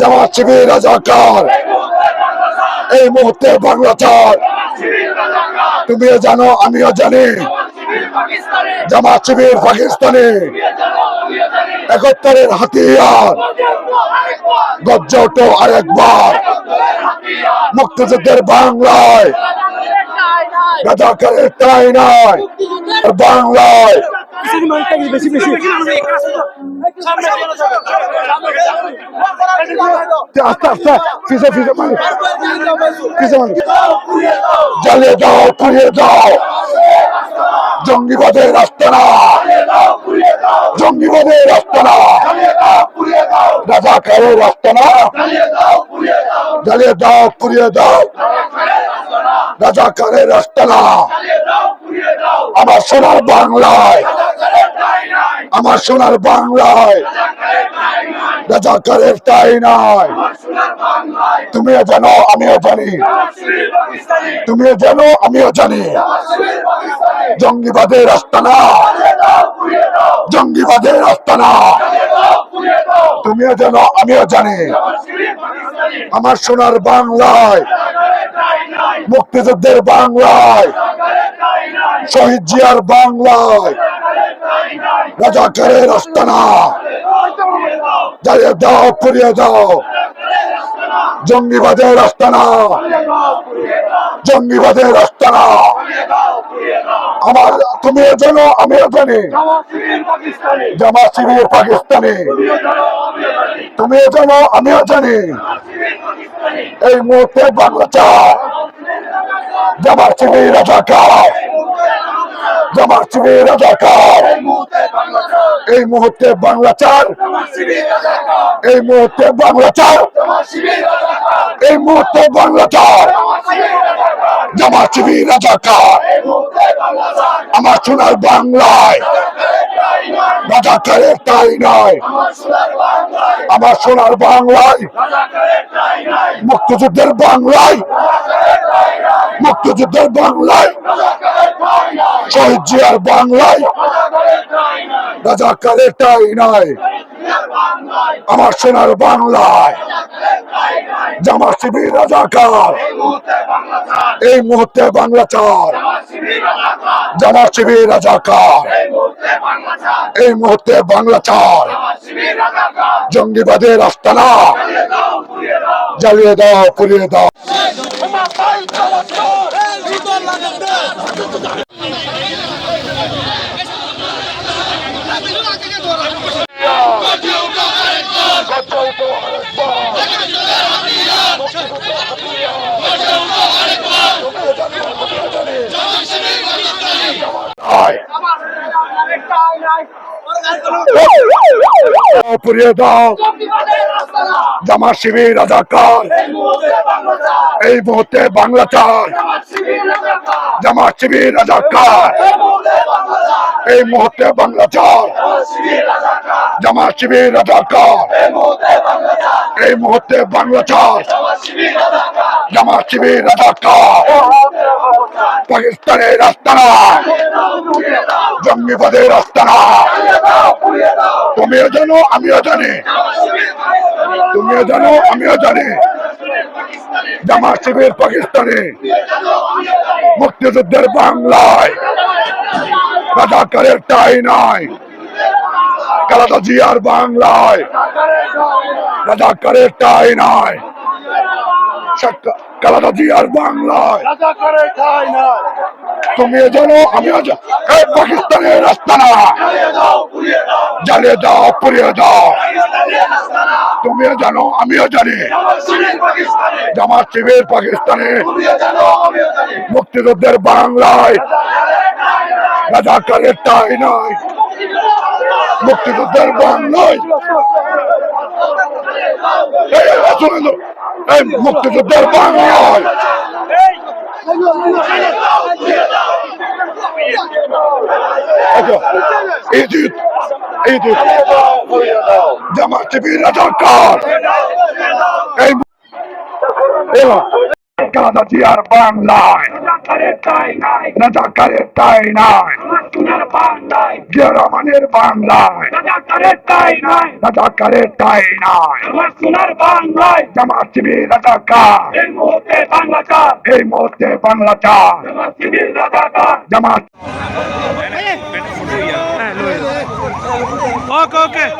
জামাত শিবির রাজাকার এই মুহূর্তে বাংলা চার। তুমিও জানো আমিও জানি জামাত শিবির পাকিস্তানে 71-এর হাতিয়ার। গর্জে ওঠো আরেকবার, মুক্তিযুদ্ধের বাংলায় রাজাকারের ঠাঁই নাই। বাংলায় আস্তে আস্তে পিছে পিছে মানুষ পিছে মানুষ জ্বালিয়ে দাও, পুড়িয়ে দাও। জঙ্গিবাদের রাস্তা না, জঙ্গিবাদের রাস্তা না, রাজাকারের রাস্তা না। জ্বালিয়ে দাও, পুড়িয়ে দাও, রাজাকারের রাস্তা না। আমার সোনার বাংলায়, আমার সোনার বাংলায় রাজাকারের ঠাঁই নাই। তুমিও জানো আমিও জানি, তুমিও জানো আমিও জানি জঙ্গিবাদের রাস্তা না, জঙ্গিবাদের রাস্তা না। তুমিও জানো আমিও জানি আমার সোনার বাংলায়, মুক্তিযুদ্ধের বাংলায়, শহীদ জিয়ার বাংলায় রাজাকারের রাস্তা না। জ্বালিয়ে দাও, পুড়িয়ে দাও। জঙ্গিবাদের রাস্তা না, জঙ্গিবাদের রাস্তা না। আমার তুমিও জানো আমিও জানি জামাত শিবির পাকিস্তানে। তুমিও জানো আমিও জানি এই মুহূর্তে বাংলা চার। জামাত শিবির রাজাকার, জামাত শিবির রাজাকার এই মুহূর্তে বাংলা চার। এই মুহূর্তে বাংলা চার, এই মুহূর্তে বাংলা চার। জামাত শিবির রাজাকার আমার সোনার বাংলায় রাজাকারের ঠাঁই নাই। আমার সোনার বাংলায়, মুক্তিযুদ্ধের বাংলায়, মুক্তিযুদ্ধের বাংলায়, শহীদ জিয়ার বাংলায় রাজাকারের ঠাঁই নাই। আমার সোনার বাংলায় জামাত শিবির রাজাকার এই মুহূর্তে বাংলা চার। জামাত শিবির রাজাকার এই মুহূর্তে বাংলা চার। জঙ্গিবাদের রাস্তা না, জ্বালিয়ে দাও, পুড়িয়ে দাও। পুড়িয়ে দাও। জামাত শিবির রাজাকার এই মুহূর্তে বাংলা চার। জামাত শিবির রাজাকার এই মুহূর্তে বাংলা চার। জামাত শিবির রাজাকার এই মুহূর্তে বাংলা চার। জামাত শিবির রাজাকার পাকিস্তানের রাস্তা না, জঙ্গিবাদের রাস্তা না। তুমিও জানো আমিও জানি, তুমিও জানো আমিও জানি জামাত শিবির পাকিস্তানে, মুক্তিযুদ্ধের বাংলায় রাজাকারের ঠাঁই নাই। খালেদা জিয়ার বাংলায় রাজাকারের ঠাঁই নাই। খালেদা জিয়ার বাংলায় তুমিও জানো আমিও জানি পাকিস্তানের রাস্তা না, জ্বালিয়ে দাও, পুড়িয়ে দাও। তুমিও জানো আমিও জানি জামাত শিবির পাকিস্তানে, মুক্তিযুদ্ধের বাংলায় রাজাকারের ঠাঁই নাই। মুক্তিযুদ্ধের বাংলায় এই মুক্তিযুদ্ধের বাংলায় ইজিত ইজিত জামাত শিবির রাজাকার এই খালেদা জিয়ার বাংলায় রাজাকারের ঠাঁই নাই, রাজাকারের ঠাঁই নাই, আমার সোনার বাংলায় জিয়া রহমানের বাংলায় রাজাকারের ঠাঁই নাই, রাজাকারের ঠাঁই নাই, আমার সোনার বাংলায় জামাত শিবির রাজাকার, এই মুহূর্তে বাংলা চার, এই মুহূর্তে বাংলা চার, জামাত শিবির রাজাকার। জামাত Okay.